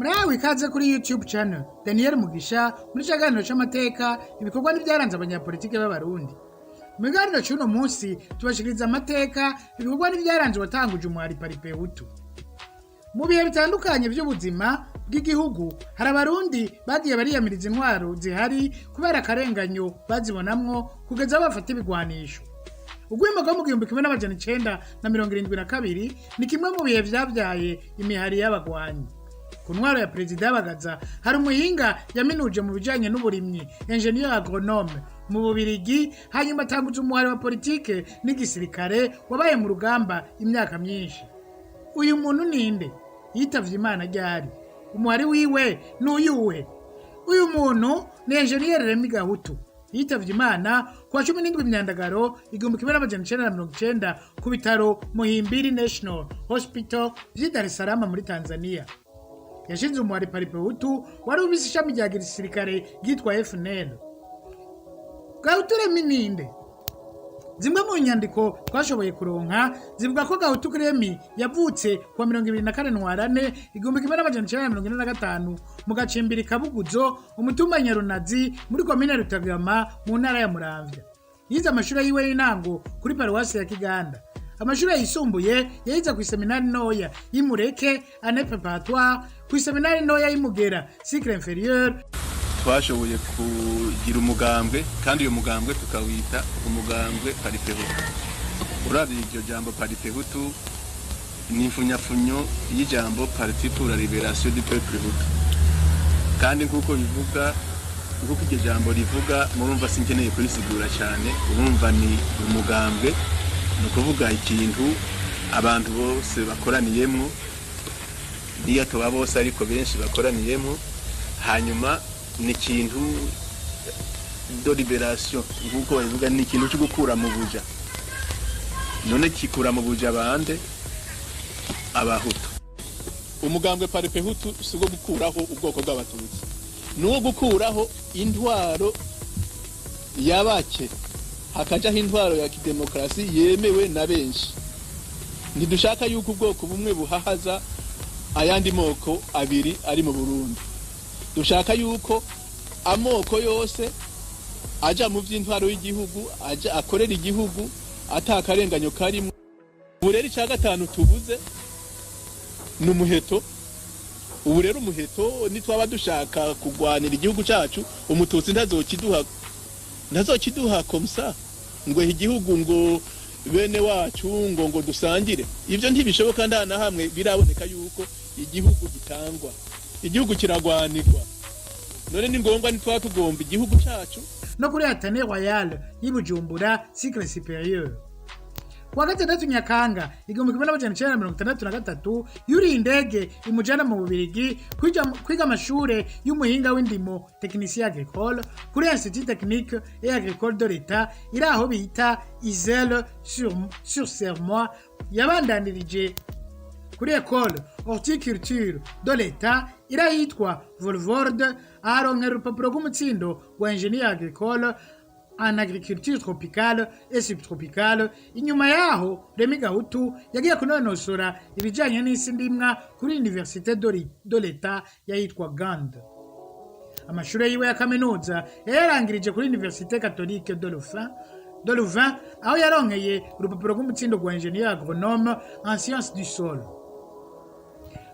Murawe ikaze kuri YouTube channel Daniel Mugisha muri Isanganiro c'amateka ibikorwa n'ibyaranze abanyapolitike b'abarundi. Mu biganiro cy'uno munsi tubashikiriza amateka ibikorwa n'ibyaranze watanguje umuhari Paripehutu. Mu bihe bitandukanye by'ubuzima bw'igihugu hari abarundi bagiye bariyamiriza intwaro zihari kubera akarenganyo bazibonamwo kugeza bafata ibigwanisho. Ugwimo rwo mu 1972 ni kimwe mu bihe vyavyaye imihari y'abagwanyi. Ku ntwaro ya Perezida Bagaza hari umuhinga yaminuje mu bijanye n'uburimyi ingenieur agronome mu Bubirigi, hanyuma atanguza umuhari wa politike n'igisirikare wabaye mu rugamba imyaka myinshi. Uyu muntu ninde? Yitavye Imana ryari? Umuhari wiwe n'uyuhe? Uyu muntu ni ingenieur Remmy GAHUTU. Yitavye Imana kwa 17 Myandagaro 1990 ku bitaro Muhimbiri National Hospital vy'i Dar es Salaam muri Tanzania. Yashinze umuhari Paripehutu wari ufise ishami rya gisirikare ryitwa FNL. GAHUTU Remmy ninde? Zimwe mu nyandiko twashoboye kuronka zivuga ko GAHUTU Remmy yavutse kwa 24 1945 mu gacimbiri Kabuguzo umutumba Nyarunazi muri komine Rutagama mu ntara ya Muramvya. Yize amashuri yiwe y'intango kuri paruwasi ya Kiganda. Amashuri yisumbuye yayize ku seminari ntoya y'Imureke ane préparatoire, ku seminari ntoya y'Imugera cycle inférieur. Twashoboye kugira umugambwe kandi uyu mugambwe tukawita umugambwe Paripehutu. Uravye iryo jambo Paripehutu ni imfunyafunyo y'ijambo Parti pour la Libération du Peuple Hutu. Kandi nkuko bivuga nkuko iryo jambo rivuga murumva sinkeneye kurisigura cyane, urumva ni umugambwe no kuvuga ikintu abantu bose bakoraniyemo ndiya toba bose ariko benshi bakoraniyemo, hanyuma ni ikintu de liberation nkuko bivuga ni ikintu cyo gukura mu buja. None kikura mu buja bande abahutu. Umugambwe Paripehutu sigo gukuraho ubwoko bw'abatutsi, nuwo gukuraho intwaro yabake hakajaho intwaro ya kidemokrasi yemewe na benshi. Ntidushaka yuko ubwoko bumwe buhahaza ayandi moko abiri ari mu Burundi. Dushaka yuko amoko yose aja mu vy'intwaro y'igihugu, aja akorera igihugu atakarenganyo karimo. Bureri ca gatanu tubuze n'umuheto. Ubu rero umuheto nitwaba dushaka kugwanira igihugu cacu, umututsi ntazokiduha komsa ngo igihugu ngo bene wacu ngo dusangire. Ivyo ntibishoboka ndana hamwe biraboneka yuko igihugu gitangwa, igihugu kiragwanirwa. None ni ngombwa nitwa tugomba igihugu cacu. No kuri Atene Royal y'Ibujumbura cycle supérieur. Kwa gatandatu Nyakanga 1963 yuri indege imujana mu Bubirigi kwiga amashure y'umuhinga w'indimo technicien agricole kuri Institut Technique et Agricole de l'État iraho bita Iselle sur Sermois. Yabandanirije kuri École Horticulture de l'État irahitwa Volvorde, aronkera urupapuro rw'umutsindo wa ingénieur agricole en agriculture tropicale et subtropicale. Inyuma yaho Remmy GAHUTU yagiye kunonosora ibijanye n'isi ndimwa kuri Université de l'État yahitwa Gand. Amashuri yiwe ya kaminuza yarangirije kuri Université Catholique de Louvain aho yaronkeye urupapuro rw'umutsindo rwa ingénieur agronome en sciences du sol.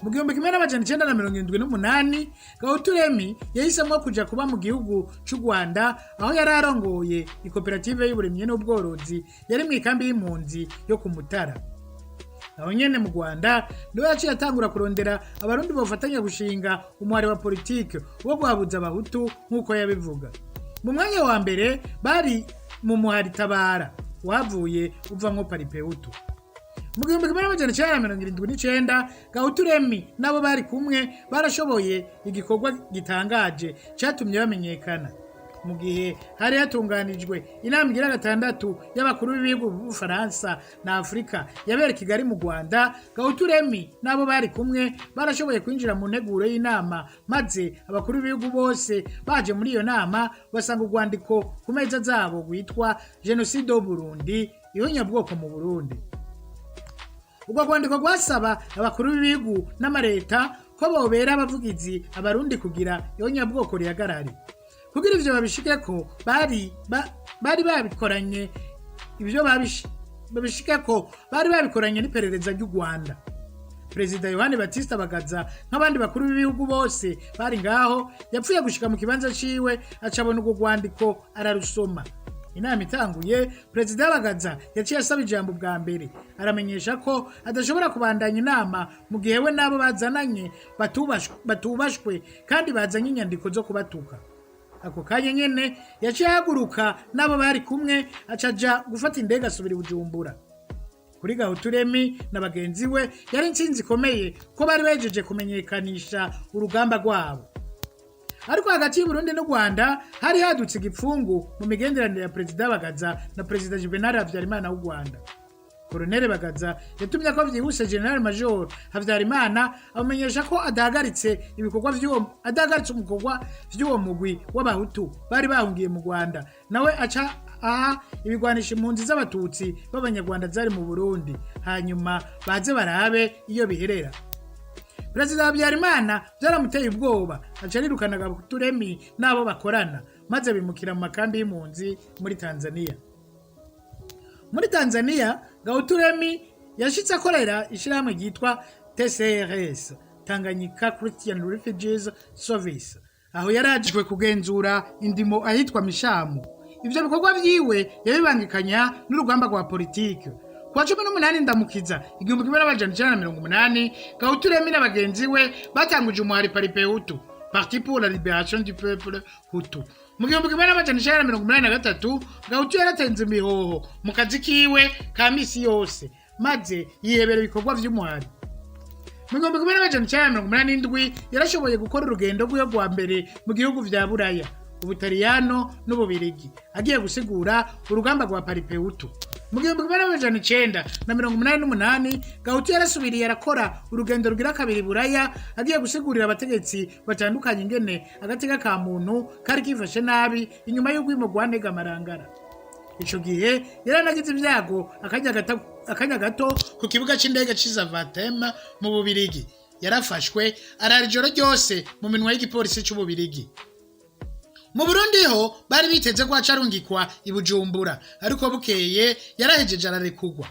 Mu 1978 GAHUTU Remmy yahisemwo kuja kuba mu gihugu c'u Rwanda aho yari arongoye ikoperative y'uburimyi n'ubworozi yari mu ikambi y'impunzi yo ku Mutara. Aho nyene mu Rwanda niwe yaciye atangura kurondera abarundi bofatanya gushinga umuhari wa politike wo guhabuza abahutu nkuko yabivuga. Mu mwanya wa mbere bari mu muhari Tabara wavuye uvamwo Paripehutu. Mu 1979 GAHUTU Remmy nabo bari kumwe barashoboye igikorwa gitangaje cyatumye bamenyekana. Mu gihe hari yatunganijwe inama igira gatandatu y'abakuru b'ibihugu b'Ubufaransa na Afrika yabera Kigali mu Rwanda, GAHUTU Remmy nabo bari kumwe barashoboye kwinjira mu nteguro y'inama, maze abakuru b'ibihugu bose baje muri iyo nama basanga urwandiko ku meza zabo rwitwa Genocide au Burundi, ihonyabwoko mu Burundi. Ubwo rwandiko rwasaba abakuru b'ibihugu n'amareta ko bobera abavugizi abarundi kugira yonyabwoko rihagarare. Kugira ivyo babishike ko bari babikoranye ivyo babishike ko bari babikoranye n'iperereza ry'u Rwanda. Perezida Yohani Batista Bagaza nk'abandi bakuru b'ibihugu bose bari ngaho yapfuye gushika mu kibanza ciwe acabona urwo rwandiko ararusoma. Inama itanguye, Perezida Bagaza yaciye asaba ijambo bwa mbere aramenyesha ko adashobora kubandanya inama mu gihe we nabo bazananye batubashwe kandi bazanye inyandiko zo kubatuka. Ako kanya nyene yaciye Haguruka nabo bari kumwe acaja gufata indege asubira i Bujumbura. Kuri GAHUTU Remmy na bagenzi we yari intsinzi ikomeye ko bari bejeje kumenyekanisha urugamba rwabo. Ariko hagati y'Uburundi n'u Rwanda hari hadutse igipfungu mu migenderanire ya Perezida Bagaza na Perezida Juvenal Habyarimana w'u Rwanda. Colonel Bagaza yatumye ko vyihuse General Major Habyarimana amenyesha ko adahagaritse umukorwa vy'uwo mugwi w'abahutu bari bahungiye mu Rwanda, nawe aca ibigwanisha impunzi z'abatutsi b'abanyarwanda zari mu Burundi, hanyuma baze barabe iyo biherera. Perezida Habyarimana byaramuteye ubwoba acarirukana GAHUTU Remmy nabo bakorana maze bimukira mu makambi y'impunzi muri Tanzania. Muri Tanzania GAHUTU Remmy yashitse akorera ishirahamwe ryitwa TCRS, Tanganyika Christian Refugees Service, aho yarajijwe kugenzura indimo ahitwa Mishamu. Ivyo bikorwa vyiwe yabibangikanya n'urugamba rwa politike. Kwa 18 ndamukiza 1980 GAHUTU Remmy n'abagenzi we batanguje umuhari Paripehutu, Parti pour la Libération du Peuple Hutu. Mu 1983 GAHUTU yaratenze imihoho mu kazi kiwe ka misi yose maze yihebera ibikorwa vy'umuhari. Mu 1987 yarashoboye gukora urugendo rw'yo rwa mbere mu gihugu vya Buraya, Ubutaliyano n'Ububirigi, agiye gusigura urugamba rwa Paripehutu. Mu 1988 GAHUTU yarasubiriye arakora urugendo rugira kabiri Buraya, agiye gusigurira abategetsi batandukanye ingene agateka ka muntu kari kifashe nabi inyuma y'ugwimo rwantega marangara. Ico gihe yaranagize ibyago akanya gato ku kibuga c'indege c'Zaventem mu Bubirigi. Yarafashwe arara ijoro ryose mu minwa y'igipolisi c'Ububirigi. Mu Burundi ho bari biteze ko acarungikwa i Bujumbura, ariko bukeye yarahejeje ararekugwa.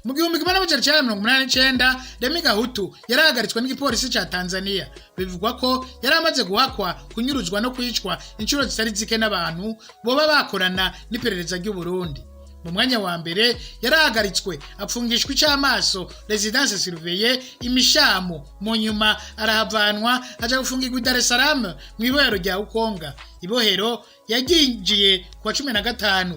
Mu 1989 Remmy GAHUTU yarahagaritswe n'igipolisi ca Tanzania. Bivugwa ko yaramaze guhakwa, kunyuruzwa no kwicwa inshuro zitari zike n'abantu boba bakorana n'iperereza ry'u Burundi. Mu mwanya wa mbere yarahagaritswe apfungishwa icamaso residence surveillée Imishamu, mu nyuma arahavanwa aja gufungirwa i Dar es Salaam mu ibohero rya Ukonga. Ibohero yaginjiye kwa 15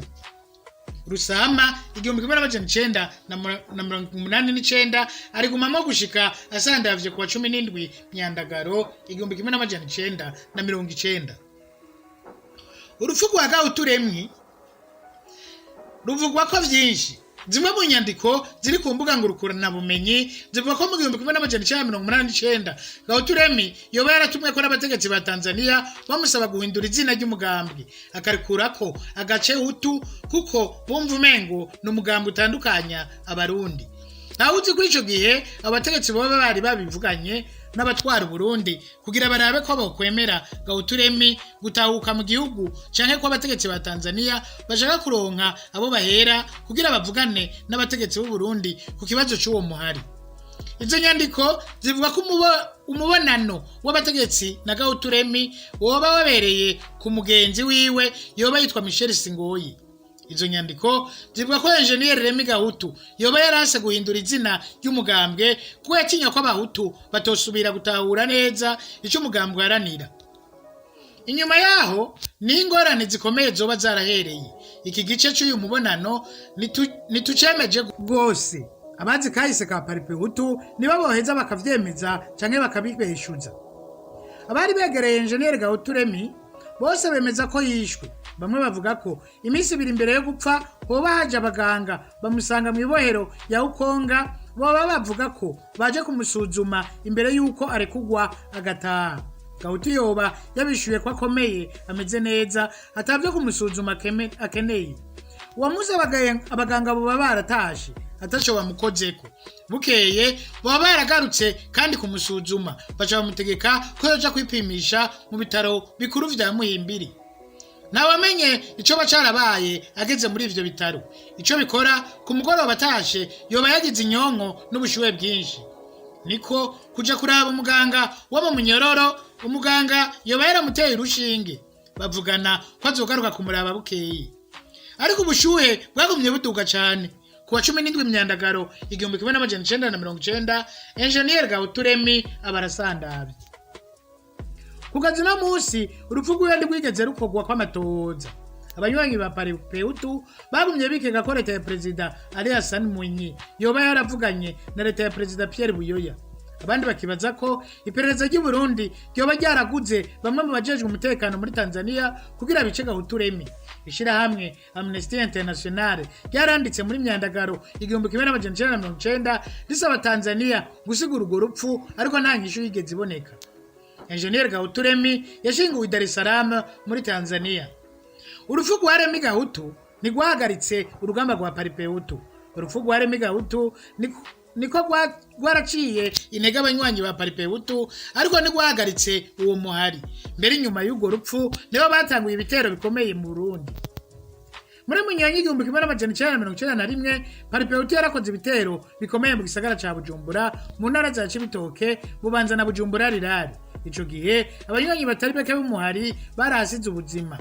Rusama 1989 arigumamo gushika asandavye kwa 17 Nyandagaro 1990. Urupfu rwa GAHUTU Remmy ruvugwa ko vyinshi. Zimwe mu nyandiko ziri ku mbuga ngurukana bumenyi zivuga ko mu 1989 GAHUTU Remmy yoba yaratumwe ko n'abategetsi ba Tanzania bamusaba guhindura izina ry'umugambwe akarikurako agace Hutu kuko bumva umengo n'umugambi utandukanya abarundi. Ntawuzi ko ico gihe abategetsi boba bari babivuganye n'abatwara Burundi kugira barabe ko bokwemera GAHUTU Remmy gutahuka mu gihugu canke ko abategetsi ba Tanzania bashaka kuronka abo bahera kugira bavugane n'abategetsi b'u Burundi ku kibazo cy'uwo muhari. Izo nyandiko zivuga ko umubonano w'abategetsi na GAHUTU Remmy woba wabereye ku mugenzi wiwe yoba yitwa Michel Singoyi. Izo nyandiko zivuga ko Engineer Remmy GAHUTU yoba yarase guhindura izina ry'umugambwe kuko yatinya ko abahutu batosubira gutahura neza ico umugambwe haranira. Inyuma yaho ni ingorane zikomeye zoba zarahereye. Iki gice cy'uyu mubonano nitucemeje gose. Abazi kahise ka Paripehutu nibo boheza bakavyemeza canke bakabibeshuza. Abari begereye Engineer GAHUTU Remmy bose bemeza ko yishwe. Bamwe bavuga ko iminsi 2 imbere yo gupfa hoba haje abaganga bamusanga mu ibohero ya Ukonga, boba bavuga ko baje kumusuzuma imbere yuko arekugwa agataha. GAHUTU yoba yabishuye ko akomeye ameze neza atavyo kumusuzuma akeneye. Uwamuze abaganga bo baratashe ataco bamukozeko. Bukeye baba baragarutse kandi kumusuzuma baca bamutegeka ko yoja kwipimisha mu bitaro bikuru vya Muhimbiri. Nawamenye ico bacarabaye ageze muri ivyo bitaro. Ico bikora ku mugoroba batashe yoba yagize inyonko n'ubushuhe bwinshi. Niko kuja kuraba umuganga w'aba munyororo, umuganga yoba yaramuteye urushinge. Bavugana ko azogaruka kumuraba bukeye. Ariko ubushuhe bwagumye buduga cyane. Kuwa 17 Myandagaro 1990 Engineer GAHUTU Remmy abarasandavye. Kugazi no musi urupfu rw'undi rwigeze rukogwa kw'amatoza. Abanywanyi ba Paripehutu bagumye bikeka ko leta ya President Ali Hassan Mwinyi yoba yaravuganye na leta ya President Pierre Buyoya. Abandi bakibaza ko iperereza ry'u Burundi ryoba ryaraguze bamwe mu bajejwe umutekano muri Tanzania kugira bice GAHUTU Remmy. Ishira hamwe Amnesty International yaranditse muri Myandagaro 1990 risaba Tanzania gusigura urwo rupfu ariko nta nyishu yigeze iboneka. Engineer GAHUTU Remmy yashinguwe Dar es Salaam muri Tanzania. Urupfu rwa Remmy GAHUTU nigwahagaritse urugamba rwa Paripehutu. Urupfu rwa Remmy GAHUTU niko gwaraciye intege abanywanyi ba Paripehutu ariko nigwahagaritse uwo muhari. Mbere nyuma y'urwo rupfu nibo batanguye ibitero bikomeye mu Burundi. Muri Munyanyi 1991 Paripehutu yarakoze ibitero bikomeye mu gisagara ca Bujumbura mu ntara za Cibitoke, Bubanza na Bujumbura rirari. Ico gihe abanywanyi batari bake b'umuhari barahasize ubuzima.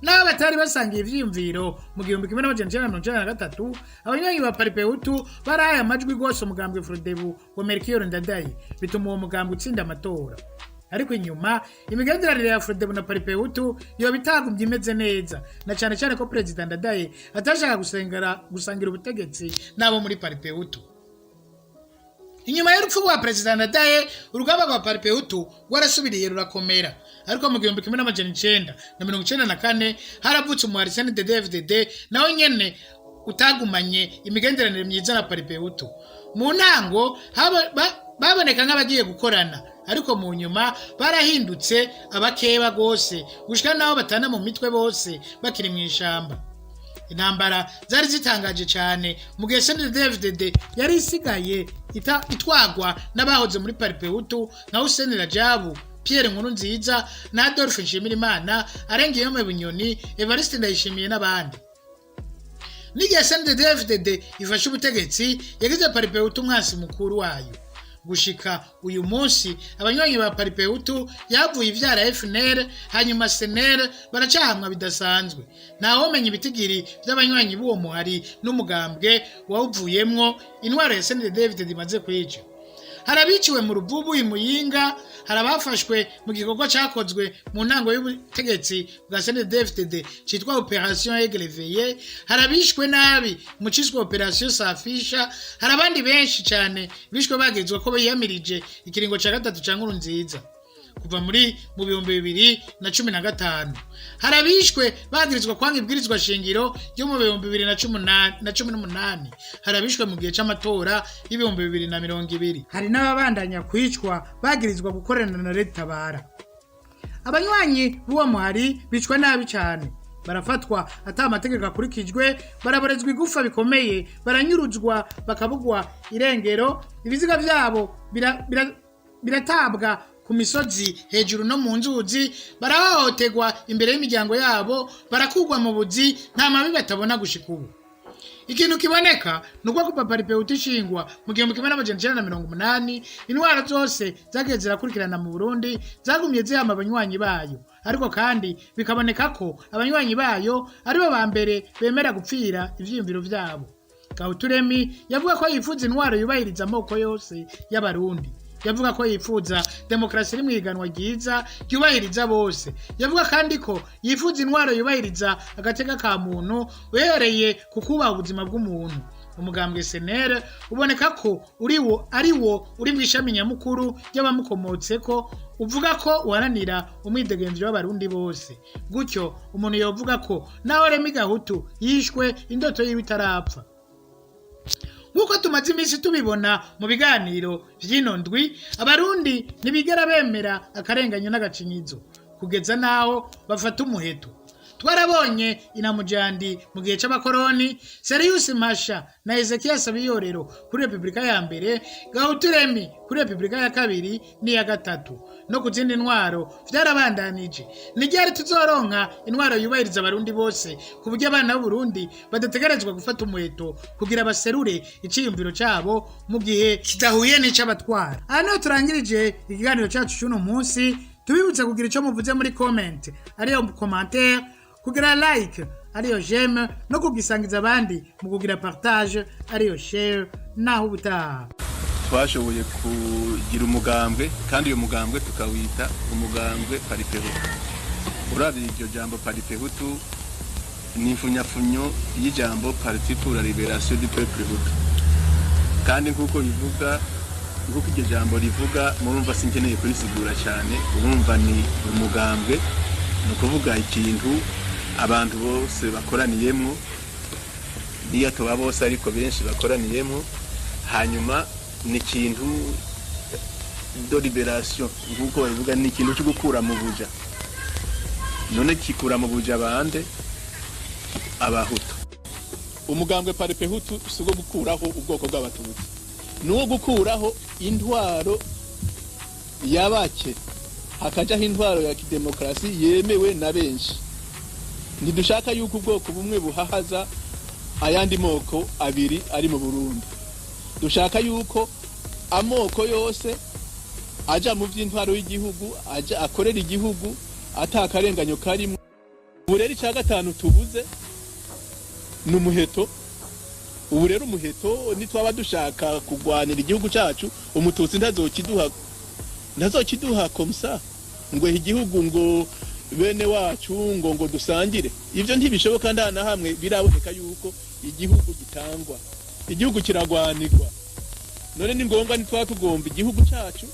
Nabo batari basangiye ivyiyumviro mu 1993 abanywanyi ba Paripehutu baraye amajwi gose umugambwe Frodebu wa Melchior Ndadaye bituma uwo mugambwe utsinda amatora. Ariko inyuma imigenderanire ya Frodebu na Paripehutu yo bitagumye imeze neza na cyane cyane ko President Ndadaye atashaka gusangira ubutegetsi nabo muri Paripehutu. Inyuma y'urupfu rwa President Ndadaye urugamba rwa Paripehutu rwarasubiriye rurakomera. Ariko mu 1994 haravutse umuhari CNDD-FDD nawe nyene utagumanye imigenderanire myiza na Paripehutu. Mu ntango baboneka nk'abagiye gukorana ariko mu nyuma barahindutse abakeba gose gushika naho batana mu mitwe bose bakiri mu ishamba. Intambara zari zitangaje cyane mu gihe CNDD-FDD yari isigaye itwagwa n'abahoze muri Paripehutu nka Hussein Rajabu, Pierre Nkurunziza na Adolphe Nshimirimana, Arengiyome Bunyoni, Evariste Ndayishimiye n'abandi. N'igihe CNDD-FDD ifashe ubutegetsi yagize Paripehutu umwasi mukuru wayo. Gushika uyu munsi abanywanyi ba Paripehutu yavuye ivyara FNL hanyuma FNL baracahamwa bidasanzwe. Naho menye ibitigiri by'abanywanyi b'uwo muhari n'umugambwe wawuvuyemwo intwaro ya CNDD-FDD imaze kwica. Harabiciwe mu Ruvubu imuyinga, harabafashwe mu gikorwa cyakozwe mu ntango y'ubutegetsi bwa CNDD-FDD citwa Operation Aigle, harabishwe nabi mu ciswe Operation Safisha, harabandi benshi cyane bishwe bagezwe ko biyamirije ikiringo ca gatatu ca Nkurunziza kuva mu 2015. Harabishwe bagirizwa kwanga ibwirizwa shingiro ryo mu 2018, harabishwe mu gihe c'amatora y'2020. Hari n'ababandanya kwicwa bagirizwa gukorana na leta bara. Abanywanyi b'uwo muhari bicwa nabi cyane, barafatwa ata amategeko akurikijwe, baraborezwa igufa bikomeye, baranyuruzwa bakabugwa irengero, ibiziga byabo biratabwa ku misozi hejuru no mu nzuzi, barahohoterwa imbere y'imiryango yabo, barakugwa mu buzi, nta mabi batabona gushika ubu. Ikintu kiboneka nuko ku Paripehutu ishingwa mu 1980 intwaro zose zagiye zirakurikirana mu Burundi zagumye zihama abanywanyi bayo, ariko kandi bikaboneka ko abanywanyi bayo aribo ba mbere bemera gupfira ivyiyumviro vyabo. GAHUTU Remmy yavuga ko yifuza intwaro yubahiriza amoko yose y'abarundi. Yavuga ko yifuza demokrasi iri mu iganwa ryiza yubahiriza bose. Yavuga kandi ko yifuza intwaro yubahiriza agateka ka muntu uhereye ku kubaha ubuzima bw'umuntu. Umugambwe FNL uboneka ko ariwo uri mu ishami nyamukuru y'abamukomotseko, uvuga ko uharanira umwidegemvyo w'abarundi bose. Gutyo umuntu yovuga ko naho Remmy GAHUTU yishwe indoto yiwe itarapfa. Nkuko tumaze iminsi tubibona mu biganiro vy'ino ndwi, abarundi ntibigera bemera akarenganyo n'agacinyizo kugeza naho bafata umuheto. twarabonye inamujandi mu gihe c'abakoroni, Serius Masha na Ezekiel Sabiyorero kuri Republika ya mbere, Gahutu Remmy kuri Republika ya kabiri n'iya gatatu. No ku zindi ntwaro vyarabandanije. Ni ryari tuzoronka intwaro yubahiriza abarundi bose ku buryo abana b'u Burundi badategerezwa gufata umuheto kugira baserure iciyumviro cabo mu gihe kidahuye n'ic'abatwara. Hano turangirije ikiganiro cyacu cy'uno munsi. Tubibutse kugira ico muvuze muri comment, ariyo commentaire, kugira like, ariyo j'aime, no kugisangiza abandi mu kugira partage, ariyo share, naho ubutaha. Twashoboye kugira umugambwe kandi uyo mugambwe tukawita umugambwe paripehutu. Uravye iryo jambo paripehutu ni imfunyafunyo y'ijambo Parti pour la Libération du Peuple Hutu. Kandi nkuko bivuga, nkuko iryo jambo rivuga, murumva sinkeneye kurisigura cyane, urumva ni umugambwe, no kuvuga ikintu abantu bose bakoraniyemo, niyo toba bose ariko benshi bakoraniyemo, hanyuma ni ikintu de liberation, nkuko bivuga ni ikintu cyo gukura mu buja. None kikura mu buja bande abahutu. Umugambwe paripehutu sugo gukuraho ubwoko bw'abatutsi, nuwo gukuraho intwaro yabake hakajaho intwaro ya kidemokrasi yemewe na benshi. Ntidushaka yuko ubwoko bumwe buhahaza ayandi moko abiri ari mu Burundi. Dushaka yuko amoko yose aja mu vy'intwaro y'igihugu, aja akorera igihugu atakarenganyo karimo. Bureri ca gatanu tubuze n'umuheto. Ubu rero umuheto nitwaba dushaka kugwanira igihugu cacu, umututsi ntazokiduha komsa ngo igihugu ngo bene wacu ngo dusangire. Ivyo ntibishoboka ndana hamwe biraboneka yuko igihugu gitangwa, igihugu kiragwanirwa. None ni ngombwa nitwaba tugomba igihugu cacu.